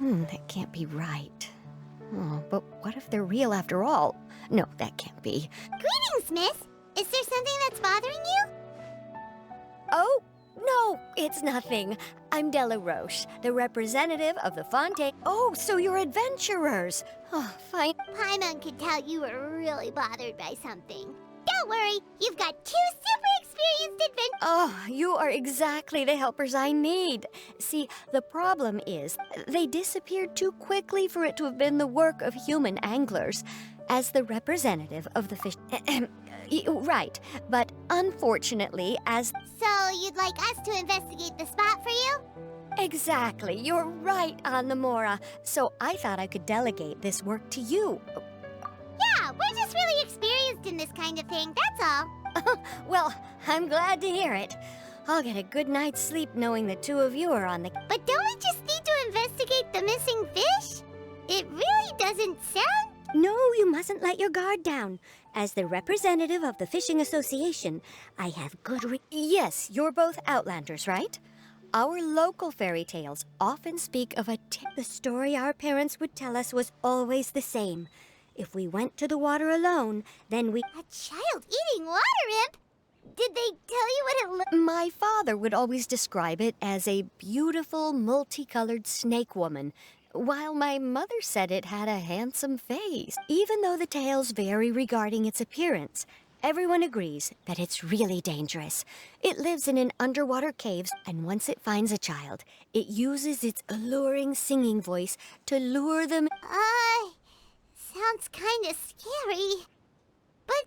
That can't be right. Oh, but what if they're real after all? No, that can't be. Greetings, miss. Is there something that's bothering you? Oh, no, it's nothing. I'm Della Roche, the representative of the Fontaine. Oh, so you're adventurers. Oh, fine. Paimon could tell you were really bothered by something. Don't worry, you've got two super experienced adventurers. Oh, you are exactly the helpers I need. See, the problem is they disappeared too quickly for it to have been the work of human anglers. As the representative of the fish... right, but unfortunately, as... So you'd like us to investigate the spot for you? Exactly, you're right, Anamora. So I thought I could delegate this work to you. Yeah, we're just really experienced in this kind of thing, that's all. Well, I'm glad to hear it. I'll get a good night's sleep knowing the two of you are on the... But don't we just need to investigate the missing fish? It really doesn't sound... No, you mustn't let your guard down. As the representative of the Fishing Association, I have good Yes, you're both Outlanders, right? Our local fairy tales often speak of the story our parents would tell us was always the same. If we went to the water alone, then we... A child eating water imp? Did they tell you what it looked... My father would always describe it as a beautiful, multicolored snake woman, while my mother said it had a handsome face. Even though the tales vary regarding its appearance, everyone agrees that it's really dangerous. It lives in an underwater cave, and once it finds a child, it uses its alluring singing voice to lure them... Sounds kinda scary. But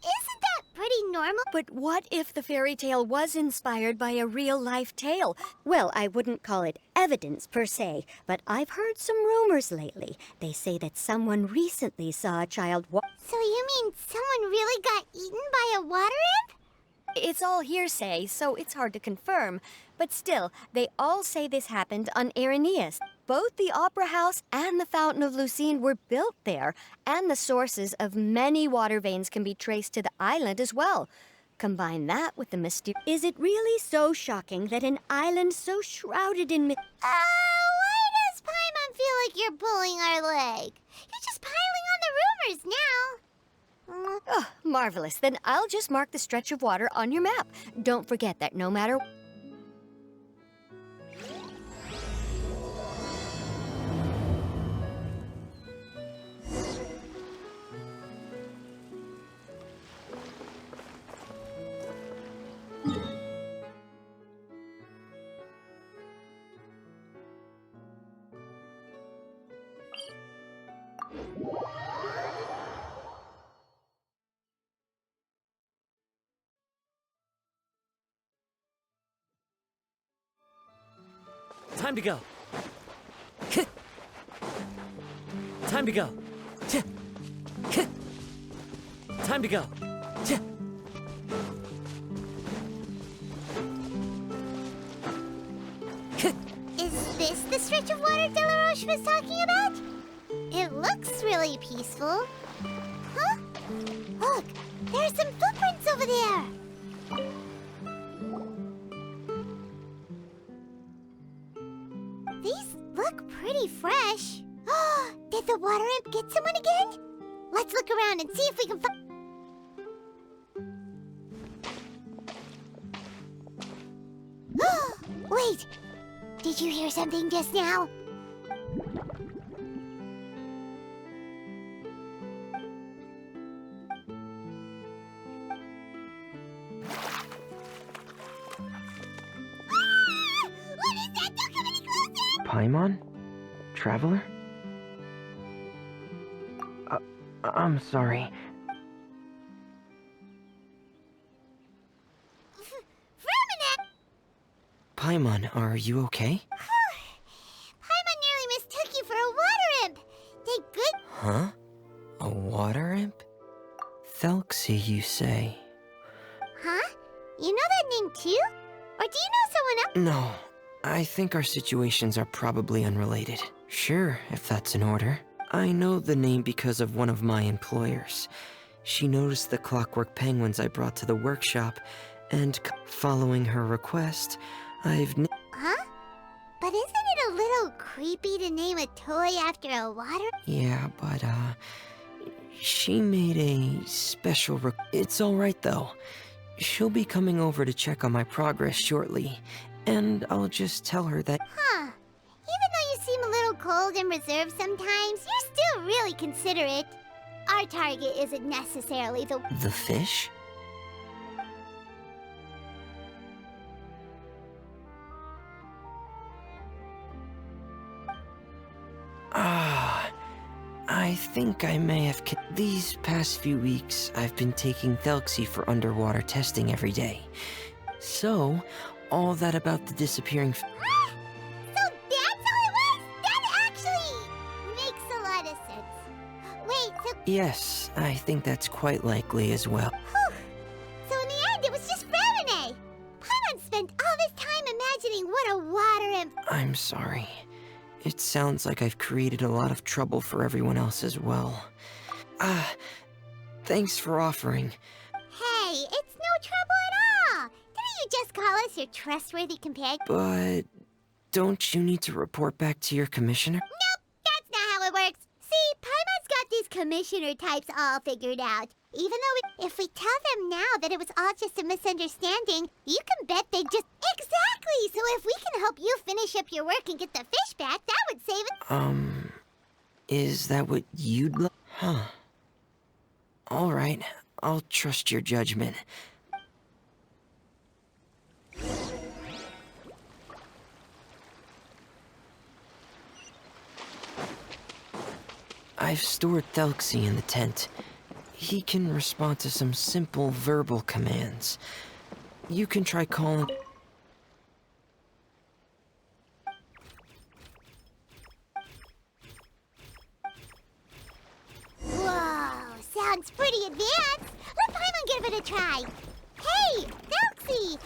isn't that pretty normal? But what if the fairy tale was inspired by a real-life tale? Well, I wouldn't call it evidence per se, but I've heard some rumors lately. They say that someone recently saw a child So you mean someone really got eaten by a water imp? It's all hearsay, so it's hard to confirm. But still, they all say this happened on Irenaeus. Both the Opera House and the Fountain of Lucine were built there, and the sources of many water veins can be traced to the island as well. Combine that with the mysterious... Is it really so shocking that an island so shrouded in... Why does Paimon feel like you're pulling our leg? You're just piling on the rumors now. Oh, marvelous. Then I'll just mark the stretch of water on your map. Don't forget that no matter... Time to go. Time to go. Time to go. Is this the stretch of water Delaroche was talking about? It looks really peaceful. Huh? Look, there's some footprints over there. These look pretty fresh. Did the water imp get someone again? Let's look around and see if we can find... Wait! Did you hear something just now? What is that? Don't come any closer! Paimon? Traveler? I'm sorry. Fремине! Paimon, are you okay? Paimon nearly mistook you for a water imp. They good... Huh? A water imp? Telksi, you say? Huh? You know that name too? Or do you know someone else? No. I think our situations are probably unrelated. Sure, if that's in order. I know the name because of one of my employers. She noticed the clockwork penguins I brought to the workshop, and following her request, Huh? But But isn't it a little creepy to name a toy after a water? Yeah, but, she made a special It's alright, though. She'll be coming over to check on my progress shortly, and I'll just tell her that... Huh. Even though you seem a little cold and reserved sometimes, you're still really considerate. Our target isn't necessarily the... The fish? I think I may have... These past few weeks, I've been taking Telksi for underwater testing every day. So, all that about the disappearing... So that's all it was? That actually makes a lot of sense. Wait, so... Yes, I think that's quite likely as well. Whew. So in the end, it was just Fремине. Paimon spent all this time imagining what a water and... I'm sorry. It sounds like I've created a lot of trouble for everyone else as well. Thanks for offering. Hey, it's no trouble at all. Didn't you just call us your trustworthy companion? But don't you need to report back to your commissioner? Nope, that's not how it works. See, Paimon's got these commissioner types all figured out. Even though if we tell them now that it was all just a misunderstanding, you can bet they just... Exactly! So if we can help you finish up your work and get the fish back, that would save it... Is that what you'd like? Huh. Alright, I'll trust your judgment. I've stored Telksi in the tent. He can respond to some simple verbal commands. You can try calling... Whoa, sounds pretty advanced. Let Paimon give it a try. Hey, Telksi!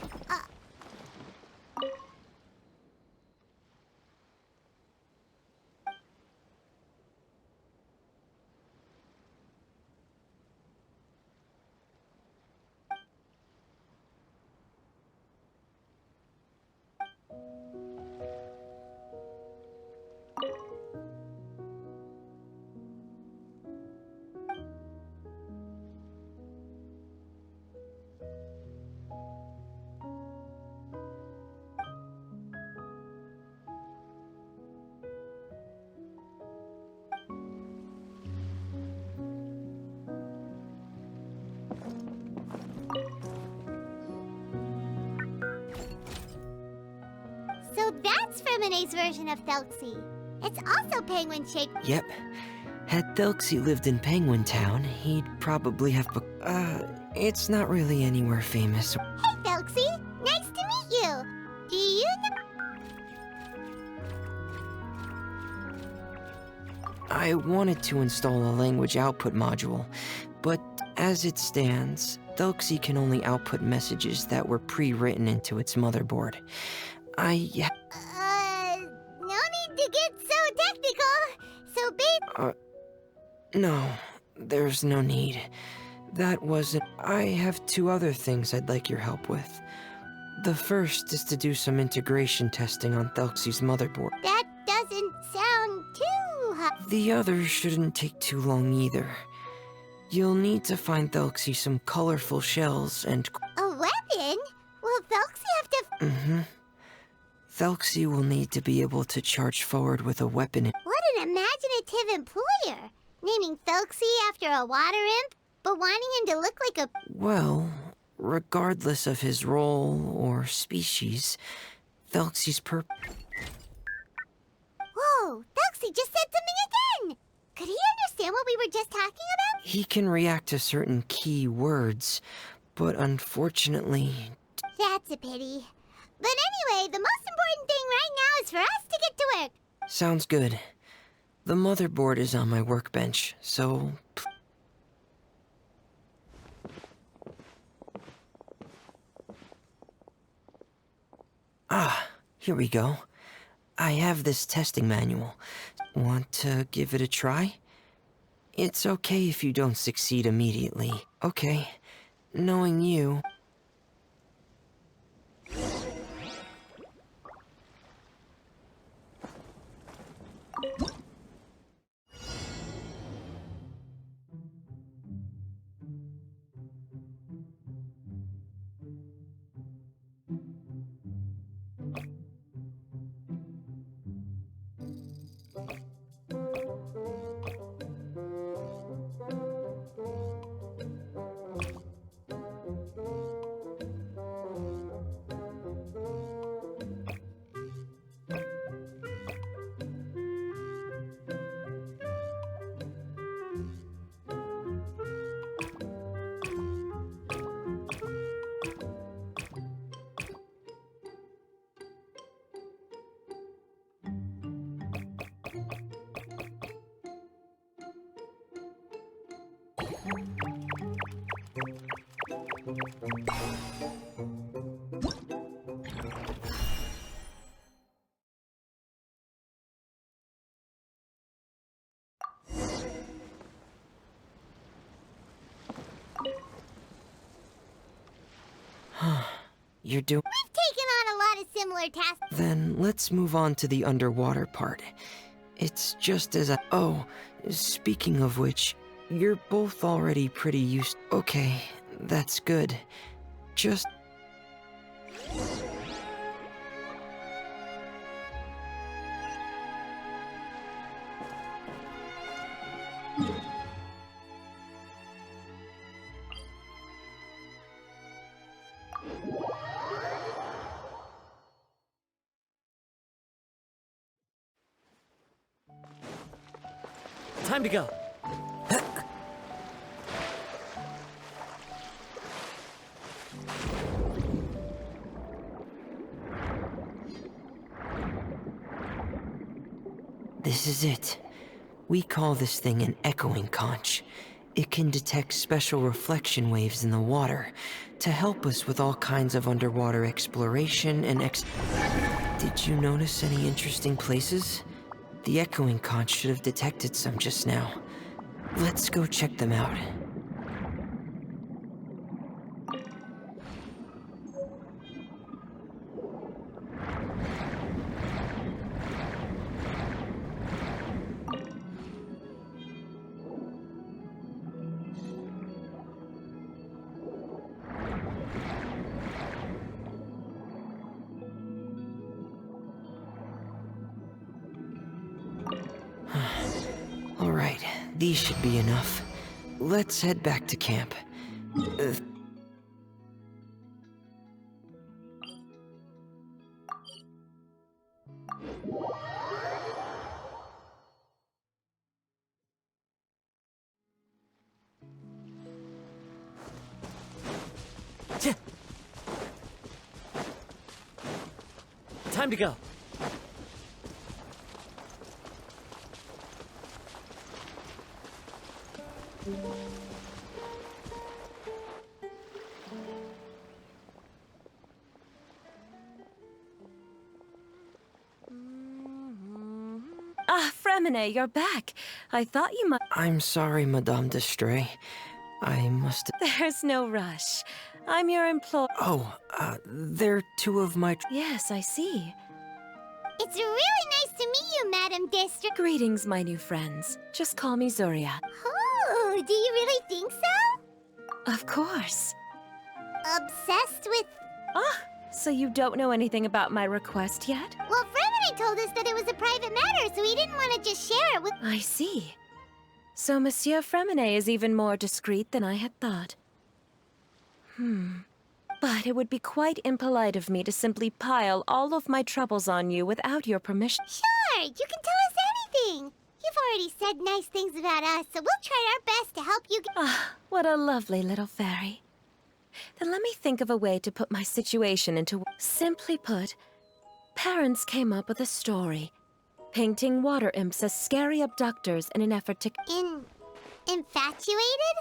So that's Fremine's version of Telksi. It's also penguin-shaped. Yep. Had Telksi lived in Penguin Town, he'd probably have... It's not really anywhere famous. Hey, Telksi! Nice to meet you! Do you know... I wanted to install a language output module, but as it stands, Telksi can only output messages that were pre-written into its motherboard. No need to get so technical. So No, there's no need. That wasn't... I have two other things I'd like your help with. The first is to do some integration testing on Telksi's motherboard. that doesn't sound too hard. The other shouldn't take too long either. You'll need to find Telksi some colorful shells and... A weapon? Will Telksi have to... Telksi will need to be able to charge forward with a weapon. What an imaginative employer! Naming Telksi after a water imp, but wanting him to look like a... Well, regardless of his role or species, Telksi's Whoa, Telksi just said something again! Could he understand what we were just talking about? He can react to certain key words, but unfortunately... That's a pity. But anyway, the most important thing right now is for us to get to work. Sounds good. The motherboard is on my workbench, so... Here we go. I have this testing manual. Want to give it a try? It's okay if you don't succeed immediately. Okay. Knowing you... You're doing... We've taken on a lot of similar tasks. Then let's move on to the underwater part. It's just as I... Oh, speaking of which, you're both already pretty used... Okay, that's good. Just... Time to go. This is it. We call this thing an echoing conch. It can detect special reflection waves in the water to help us with all kinds of underwater exploration and Did you notice any interesting places? The echoing conch should have detected some just now. Let's go check them out. Alright, these should be enough. Let's head back to camp. Time to go. Ah, Frémine, you're back. I thought you might... I'm sorry, Madame d'Estrée. I must... There's no rush. I'm your employee. Oh, they're two of my... Yes, I see. It's really nice to meet you, Madam District. Greetings, my new friends. Just call me Zuria. Oh, do you really think so? Of course. Obsessed with... Ah, so you don't know anything about my request yet? Well, Frémine told us that it was a private matter, so we didn't want to just share it with... I see. So Monsieur Frémine is even more discreet than I had thought. But it would be quite impolite of me to simply pile all of my troubles on you without your permission. Sure, you can tell us anything. You've already said nice things about us, so we'll try our best to help you get... Ah, what a lovely little fairy. Then let me think of a way to put my situation into... Simply put, parents came up with a story, painting water imps as scary abductors in an effort to... Infatuated?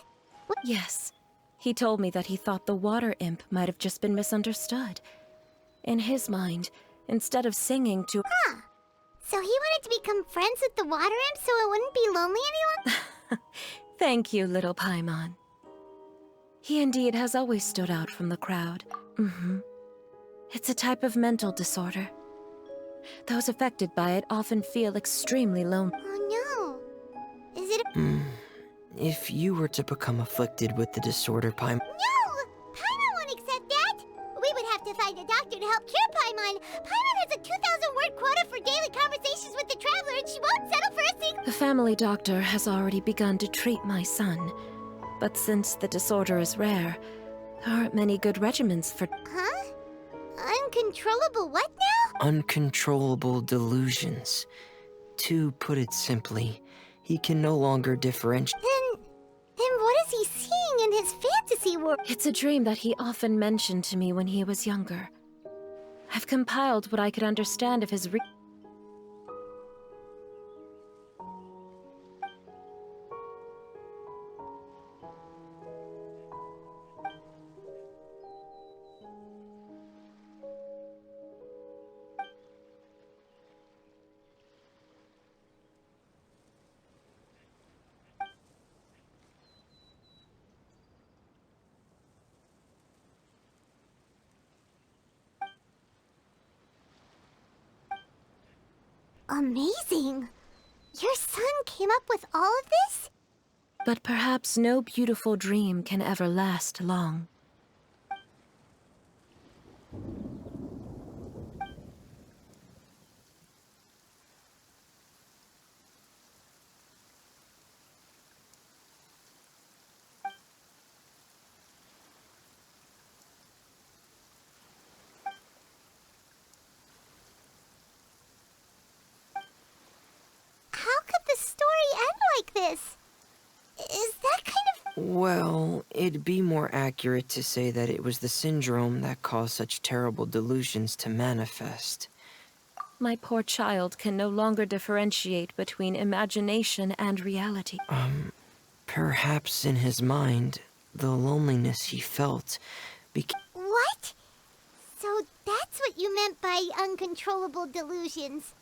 Yes. He told me that he thought the water imp might have just been misunderstood. In his mind, instead of singing to... Huh. So he wanted to become friends with the water imp so it wouldn't be lonely any longer? Thank you, little Paimon. He indeed has always stood out from the crowd. It's a type of mental disorder. Those affected by it often feel extremely lonely. Oh no. Is it a... If you were to become afflicted with the disorder, Paimon... No! Paimon won't accept that! We would have to find a doctor to help cure Paimon. Paimon has a 2,000-word quota for daily conversations with the traveler, and she won't settle for a single... The family doctor has already begun to treat my son. But since the disorder is rare, there aren't many good regimens for... Huh? Uncontrollable what now? Uncontrollable delusions. To put it simply, he can no longer differentiate... Then what is he seeing in his fantasy world? It's a dream that he often mentioned to me when he was younger. I've compiled what I could understand of his amazing. Your son came up with all of this? But perhaps no beautiful dream can ever last long. How could the story end like this? Is that kind of... Well, it'd be more accurate to say that it was the syndrome that caused such terrible delusions to manifest. My poor child can no longer differentiate between imagination and reality. Perhaps in his mind, the loneliness he felt What? So that's what you meant by uncontrollable delusions.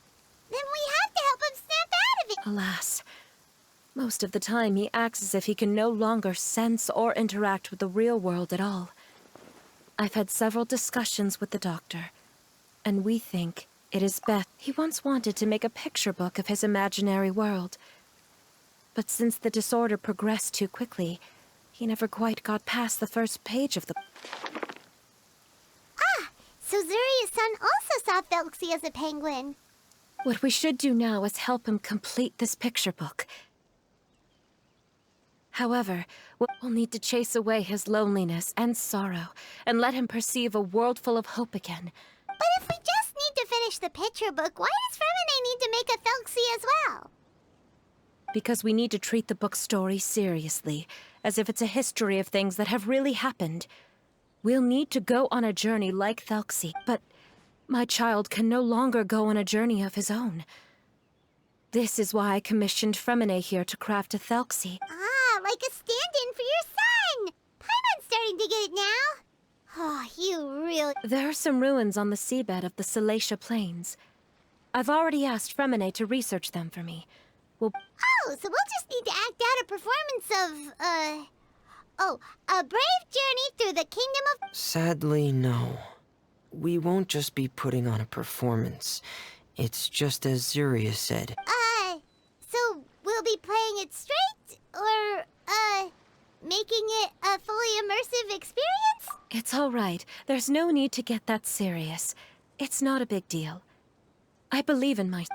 Then we have to help him snap out of it. Alas, most of the time he acts as if he can no longer sense or interact with the real world at all. I've had several discussions with the doctor, and we think it is best. He once wanted to make a picture book of his imaginary world, but since the disorder progressed too quickly, he never quite got past the first page of the... So Zuria's son also saw Telькси as a penguin. What we should do now is help him complete this picture book. However, we'll need to chase away his loneliness and sorrow, and let him perceive a world full of hope again. But if we just need to finish the picture book, why does Fремине need to make a Telькси as well? Because we need to treat the book's story seriously, as if it's a history of things that have really happened. We'll need to go on a journey like Telькси, but my child can no longer go on a journey of his own. This is why I commissioned Fремине here to craft a Telькси. Ah, like a stand-in for your son! Paimon's starting to get it now. Oh, you really... There are some ruins on the seabed of the Salacia Plains. I've already asked Fремине to research them for me. We'll... Oh, so we'll just need to act out a performance of, a brave journey through the kingdom of... Sadly, no. We won't just be putting on a performance. It's just as Zuria said. So we'll be playing it straight? Or, making it a fully immersive experience? It's all right. There's no need to get that serious. It's not a big deal. I believe in my...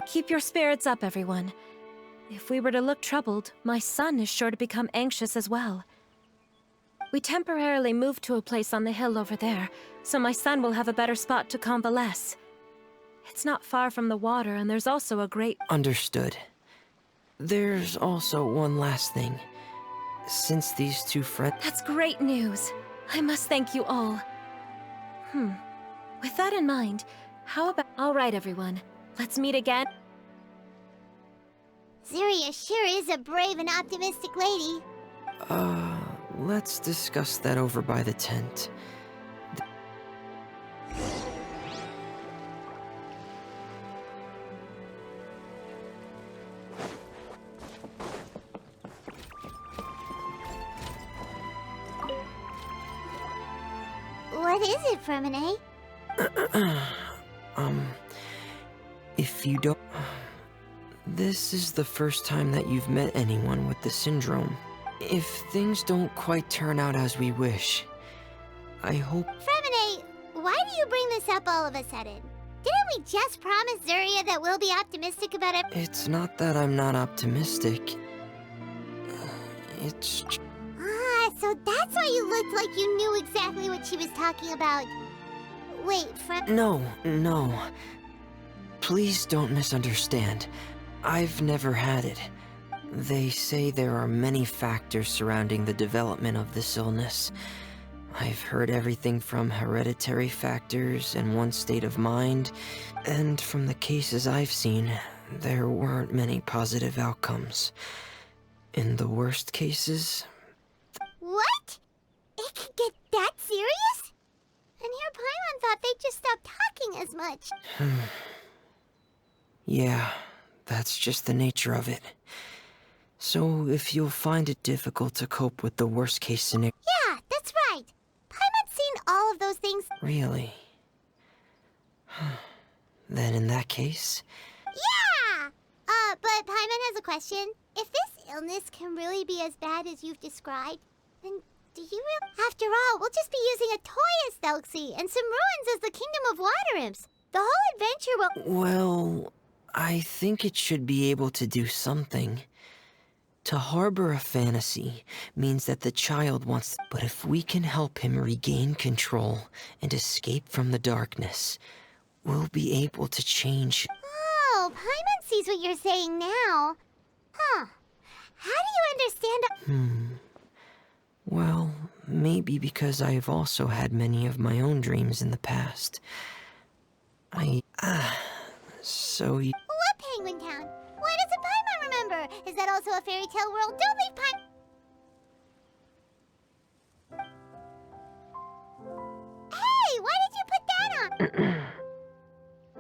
Keep your spirits up, everyone. If we were to look troubled, my son is sure to become anxious as well. We temporarily moved to a place on the hill over there, so my son will have a better spot to convalesce. It's not far from the water, and there's also a great... Understood. There's also one last thing. Since these two friends... That's great news. I must thank you all. With that in mind, how about... All right, everyone. Let's meet again. Zuria sure is a brave and optimistic lady. Let's discuss that over by the tent. What is it, Fремине? If you don't... This is the first time that you've met anyone with the syndrome. If things don't quite turn out as we wish, I hope... Fремине, why do you bring this up all of a sudden? Didn't we just promise Zuria that we'll be optimistic about it? It's not that I'm not optimistic. It's... Ah, so that's why you looked like you knew exactly what she was talking about. Wait, No. Please don't misunderstand. I've never had it. They say there are many factors surrounding the development of this illness. I've heard everything from hereditary factors and one's state of mind, and from the cases I've seen, there weren't many positive outcomes. In the worst cases... What? It can get that serious? And here Paimon thought they'd just stop talking as much. Yeah, that's just the nature of it. So if you'll find it difficult to cope with the worst case scenario... Yeah, that's right. Paimon's seen all of those things. Really? Then in that case... Yeah! But Paimon has a question. If this illness can really be as bad as you've described, then do you really... After all, we'll just be using a toy as Telykse and some ruins as the Kingdom of Water Imps. The whole adventure will... Well, I think it should be able to do something. To harbor a fantasy means that the child wants... But if we can help him regain control and escape from the darkness, we'll be able to change... Oh, Paimon sees what you're saying now. Huh. How do you understand... Well, maybe because I've also had many of my own dreams in the past. So you... What Penguin Town? Why doesn't Paimon remember? Is that also a fairy tale world? Don't leave Hey, why did you put that on?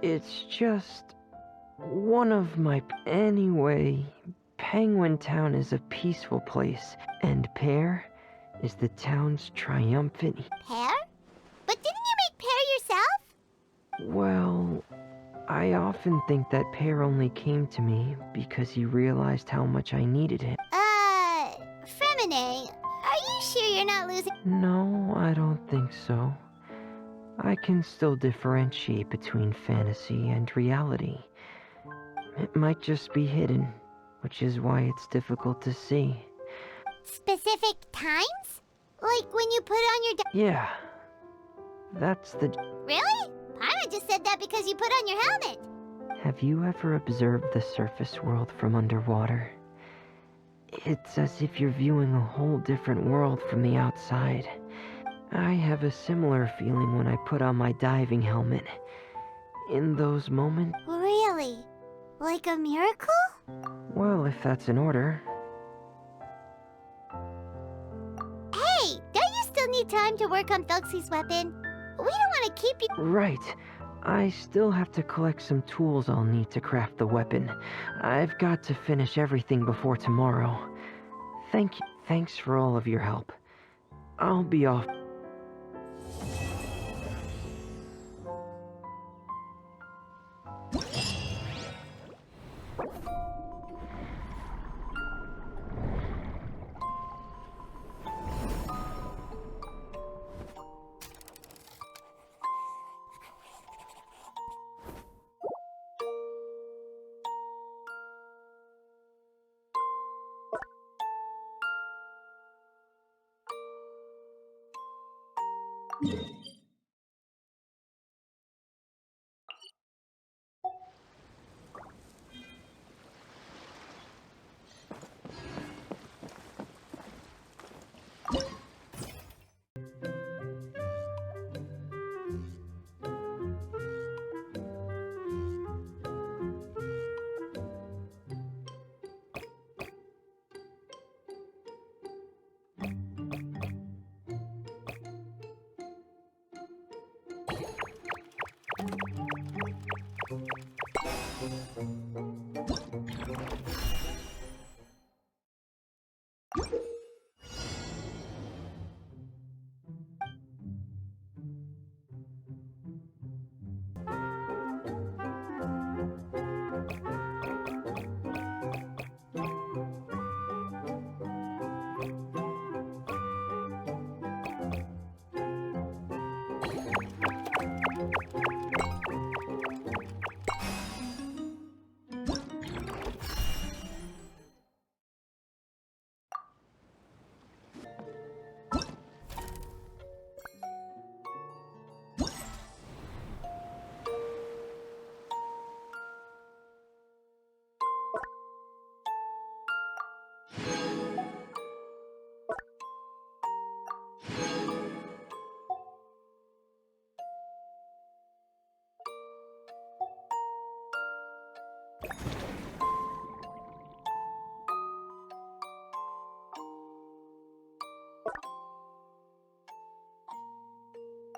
It's just... one of my... Anyway, Penguin Town is a peaceful place, and Pear is the town's triumphant... Pear? But didn't you make Pear yourself? Well, I often think that Pear only came to me because he realized how much I needed him. Fремине, are you sure you're not losing... No, I don't think so. I can still differentiate between fantasy and reality. It might just be hidden, which is why it's difficult to see. Specific times? Like when you put on your... Yeah, that's the... Really? Paimon just said that because you put on your helmet. Have you ever observed the surface world from underwater? It's as if you're viewing a whole different world from the outside. I have a similar feeling when I put on my diving helmet. In those moments... Really? Like a miracle? Well, if that's in order. Hey, don't you still need time to work on Telykse's weapon? We don't want to keep you... Right. I still have to collect some tools I'll need to craft the weapon. I've got to finish everything before tomorrow. Thank you. Thanks for all of your help. I'll be off.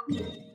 Yeah.